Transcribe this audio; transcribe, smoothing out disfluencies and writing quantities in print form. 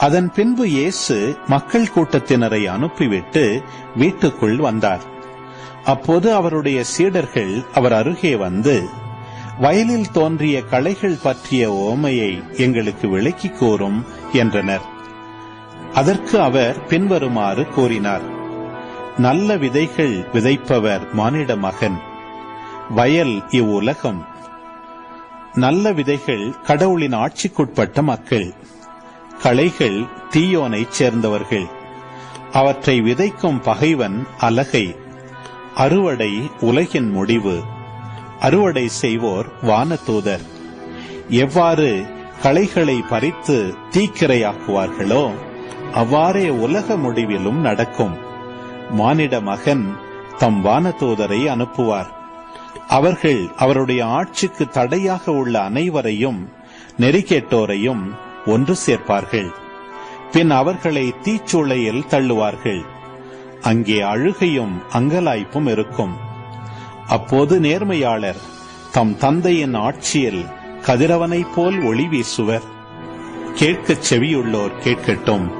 அதன் பின்பு இயேசு மக்கள் கூட்டத்தினரை அனுப்பிவிட்டு வீட்டுக்குள் வந்தார். அப்போது அவருடைய சீடர்கள் அவர் அருகே வந்து, வயலில் தோன்றிய களைகள் பற்றிய உவமையை எங்களுக்கு விளக்கிக் கூறும் என்றனர். அதற்கு அவர் பின்வருமாறு கூறினார். நல்ல விதைகள் விதைப்பவர் மானிட மகன். வயல் இவ்வுலகம். நல்ல விதைகள் கடவுளின் ஆட்சிக்குட்பட்ட மக்கள். களைகள் தீயோனைச் சேர்ந்தவர்கள். அவற்றை விதைக்கும் பகைவன் அலகை. அறுவடை உலகின் முடிவு. அறுவடை செய்வோர் வானதூதர். எவ்வாறு களைகளை பறித்து தீக்கிரையாக்குவார்களோ அவ்வாறே உலக முடிவிலும் நடக்கும். மானிட மகன் தம் வானதூதரை அனுப்புவார். அவர்கள் அவருடைய ஆட்சிக்கு தடையாக உள்ள அனைவரையும் நெறிகேட்டோரையும் ஒன்று சேர்ப்பார்கள். பின் அவர்களை தீச்சூளையில் தள்ளுவார்கள். அங்கே அழுகையும் அங்கலாய்ப்பும் இருக்கும். அப்போது நேர்மையாளர் தம் தந்தையின் ஆட்சியில் கதிரவனைப் போல் ஒளி வீசுவர். கேட்கச் செவியுள்ளோர் கேட்கட்டும்.